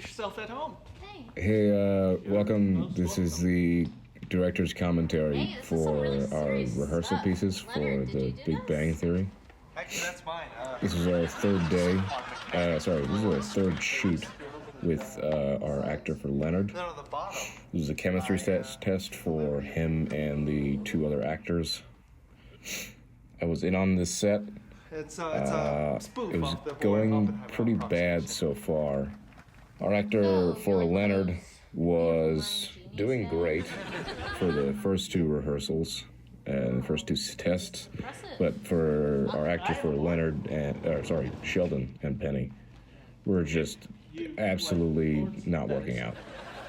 yourself at home. Hey, welcome. This is the director's commentary for our rehearsal pieces for the Big Bang Theory. Actually, that's mine. This is our third day. This is our third shoot with our actor for Leonard. No, the bottom. This is a chemistry test for him and the two other actors. I was in on this set. It's a spoof It was of the going Oppenheimer pretty bad so far. Our actor for Leonard was doing great for the first two rehearsals, the first two tests. But for our actor for Leonard and Sheldon and Penny, we're just absolutely not working out.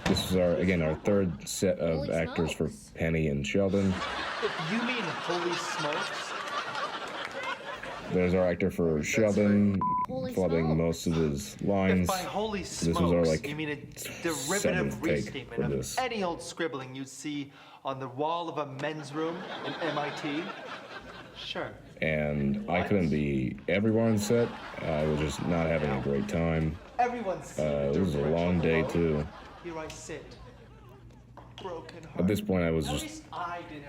This is our third set of actors for Penny and Sheldon. You mean holy smokes? There's our actor for Sheldon, flubbing most of his lines. If by holy This smokes, was our you mean a derivative seventh take restatement for of this. any old scribbling you'd see on the wall of a men's room in MIT? Sure. And I couldn't be everywhere on set. I was just not having a great time. Everyone's It was a long day too. Here I sit. Broken heart. At this point, I was just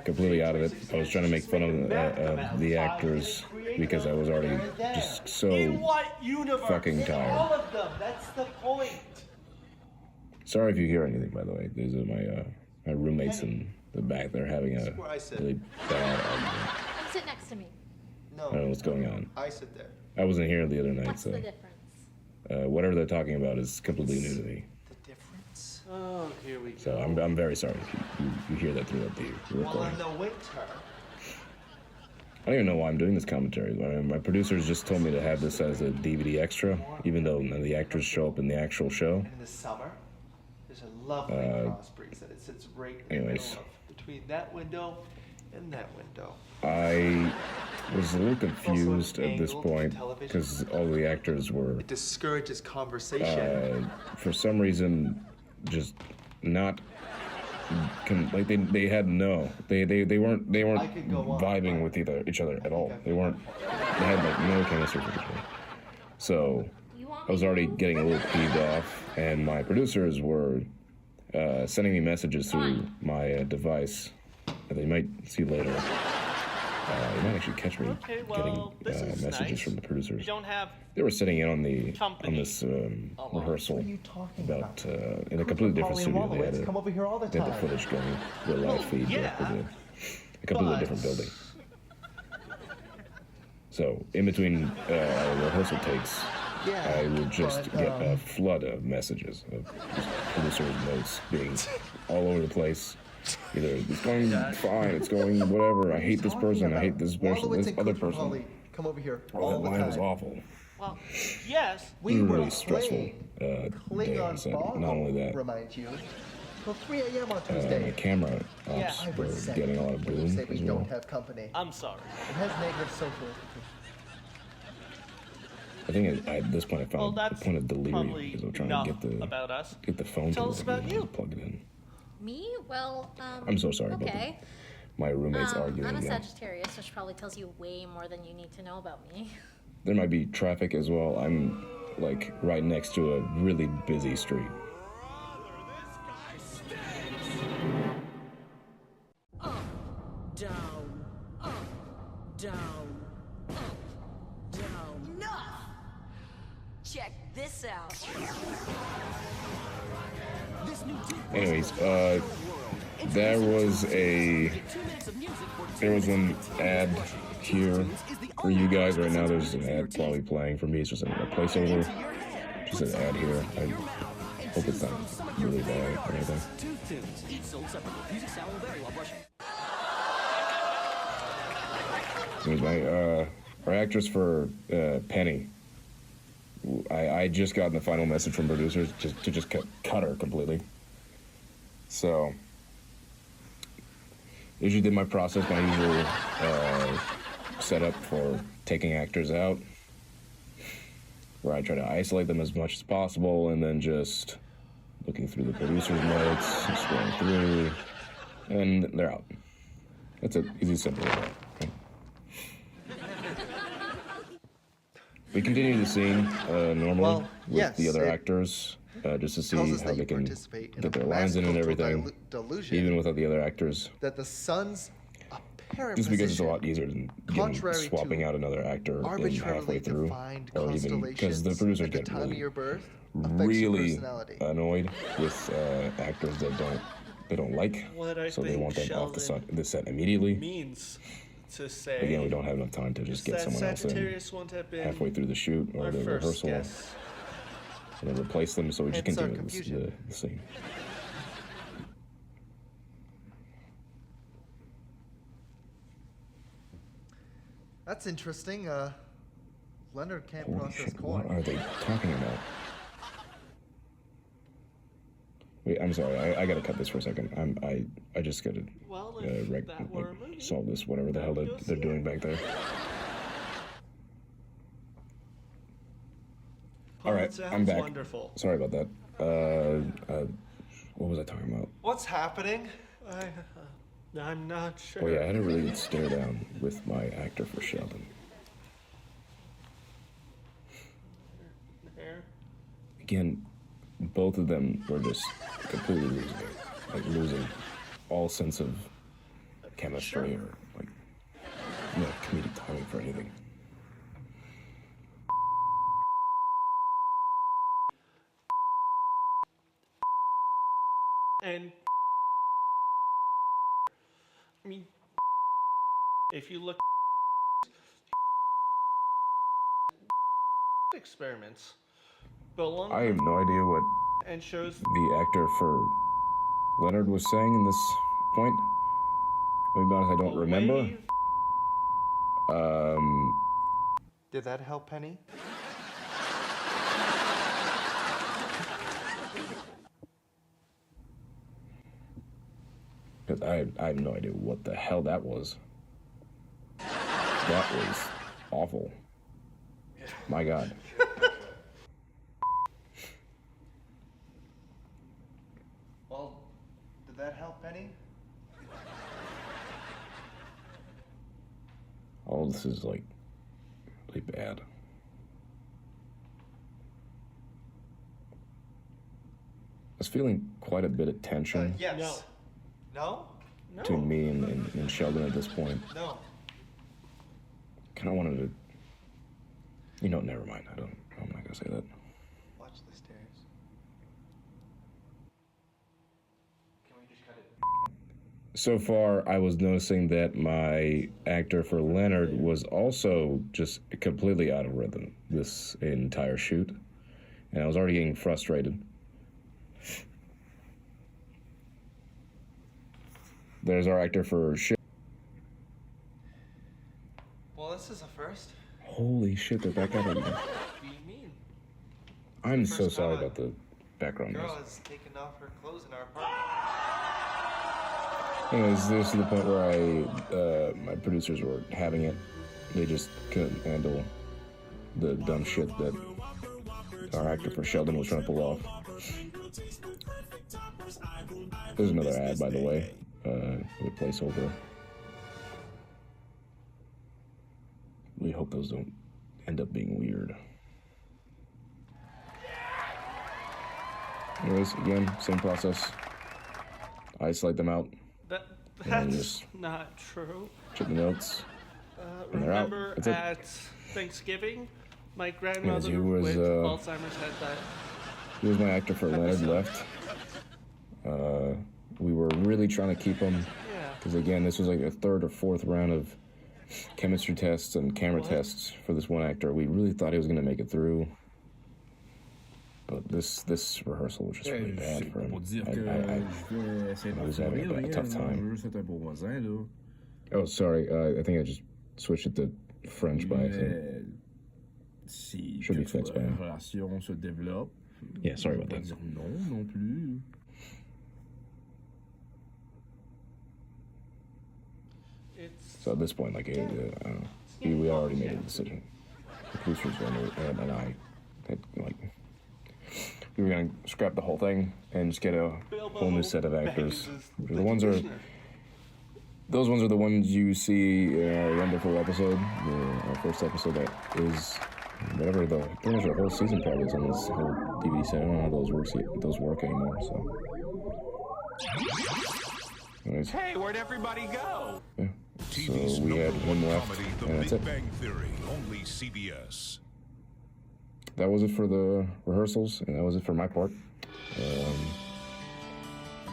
completely out of it. I was trying to make fun of the actors because I was already just so In what universe? fucking In tired. all of them. That's the point. Sorry if you hear anything, by the way. These are my roommates in the back. They're having a where I sit. really bad argument. Come sit next to me. No. I don't know what's going on. I sit there. I wasn't here the other night, What's so the difference? whatever they're talking about is completely new to me. The difference? Oh, here we go. So I'm very sorry if you hear that throughout the Well, recording. in the winter, I don't even know why I'm doing this commentary. My producers just told me to have this as a DVD extra, even though none of the actors show up in the actual show. in the summer, there's a lovely cross breeze that it sits right in the anyways. middle of, between that window and that window. I was a little confused at this point because all the actors were, It discourages conversation. for some reason, just not. They had no. They weren't I could go on, vibing but with each other at all. They weren't. They had no chemistry with each other. So I was already getting a little peeved off, and my producers were sending me messages through my device that they might see later. You might actually catch me Okay, well, this getting is messages nice. from the producers. We don't have They were sitting in on Company this alone. rehearsal What are you talking about in a completely different studio. They had come over here all the they had the time. footage going, the live feed yeah, with a completely but- different building. So in between our rehearsal takes, Yeah, I would just but, get a flood of messages of just producers' notes being all over the place. Either it's going fine, it's going whatever. I hate this person. I hate this person. Wallowitz This and other Cooper person. Holly come over here Oh, all that the line time. was awful. well, yes. We It was were really stressful playing day on Klingon set. Bar, Not only that, remind you, till 3 a.m. on the Tuesday. camera Yeah, ops I were resent getting a lot it of when you boom say we as don't well. have company. I'm sorry. It has negative social implications. I think at this point I Well, found that's a point of delirium probably because I'm trying enough to about us. get the phone Tell to us work about and you. plug it in. Me? Well, I'm so sorry about okay. my roommates arguing I'm a again. Sagittarius, which probably tells you way more than you need to know about me. There might be traffic as well. I'm like right next to a really busy street. Down, up, down, up, down. Enough! Check this out. This new Anyways, there was an ad here for you guys right now. There's an ad probably playing for me. It's just a placeholder. Just an ad here. I hope it's not really bad or anything. two tunes, each sold separately. Music sound will vary while brushing. Anyways, our actress for Penny. I just got the final message from producers to just cut her completely. So usually did my process, my usual setup for taking actors out, where I try to isolate them as much as possible, and then just looking through the producer's notes, scrolling through, and they're out. That's it. Easy, simple. Right? We continue the scene normally Well, with yes, the other it actors. just to see tells us how that they you can participate in get a their mass lines in and cultural everything, delusion even without the other actors. that the sun's apparent Just because it's a position, lot easier than contrary swapping to out another actor in arbitrarily halfway through, defined or even because the constellations producers at the get time of really, your birth, affects your really personality. annoyed with actors that they don't like, What I so they think want them off Sheldon the set immediately. means to say. Again, we don't have enough time to just get that someone else in Sagittarius wouldn't have been halfway through the shoot or our the first rehearsal guess. and then replace them, so we just Hence our continue confusion. the scene. That's interesting. Leonard can't Holy process shit, what corn. are they talking about? Wait, I'm sorry. I gotta cut this for a second. I just gotta Well, if wreck, that were a movie, solve this, whatever the hell go they're see doing it. back there. All right, Sounds I'm back. Wonderful. Sorry about that. What was I talking about? What's happening? I'm not sure. Oh yeah, I had a really good stare down with my actor for Sheldon. There. Again, both of them were just completely losing it, like losing all sense of chemistry or like comedic timing for anything. And I mean, if you look experiments belong I have no idea what and shows the actor for Leonard was saying in this point. Maybe be honest, I don't remember. way Did that help, Penny? Because I have no idea what the hell that was. That was awful. My God. Well, did that help, Penny? All this is like really bad. I was feeling quite a bit of tension Yes. No? between me and Sheldon at this point. No. Kind of wanted to. Never mind. I'm not gonna say that. Watch the stairs. Can we just cut it? So far, I was noticing that my actor for Leonard was also just completely out of rhythm this entire shoot, and I was already getting frustrated. There's our actor for shit. Well, this is a first. Holy shit, they're back at it again. what do you mean? I'm so First sorry time about the background noise. Girl has taken off her clothes in our apartment. Anyways, this is the point where my producers were having it. They just couldn't handle the dumb shit that our actor for Sheldon was trying to pull off. There's another ad, by the way, with placeholder. We hope those don't end up being weird. Anyways, again, same process. Isolate them out, That's just- not true. check the notes. And they're out. Remember That's it. at Thanksgiving, my grandmother he was, with Alzheimer's had that. He was my actor for Leonard left. We were really trying to keep him Yeah. because again, this was like a third or fourth round of chemistry tests and camera tests for this one actor. We really thought he was going to make it through, but this rehearsal was just really bad for him. Pour dire que I je vais essayer de I was pas having sourire, a tough je time. veux juste être un bon voisin, là. Oh, sorry. I think I just switched it to French by accident. Mais si Should be fixed by la now. relation se développe, Yeah, sorry on about va that. dire non plus. It's So at this point, like, I don't know, we already made a decision. The producers and I had, like, we were gonna scrap the whole thing and just get a whole new set of actors. The ones are, those ones are the ones you see in our wonderful episode, our first episode that is whatever the pretty much the whole season probably is on this whole DVD set. I don't know how those work anymore. So, anyways, Hey, where'd everybody go? yeah. So we had one left, and that's it. Bang Theory, only CBS. That was it for the rehearsals, and that was it for my part.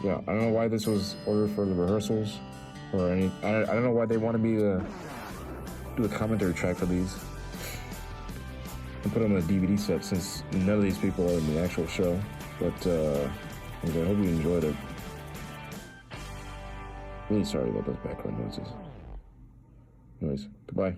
Yeah, I don't know why this was ordered for the rehearsals, or any. I don't know why they wanted me to do a commentary track for these and put them on a DVD set, since none of these people are in the actual show. But I hope you enjoyed it. Really sorry about those background noises. Anyways, goodbye.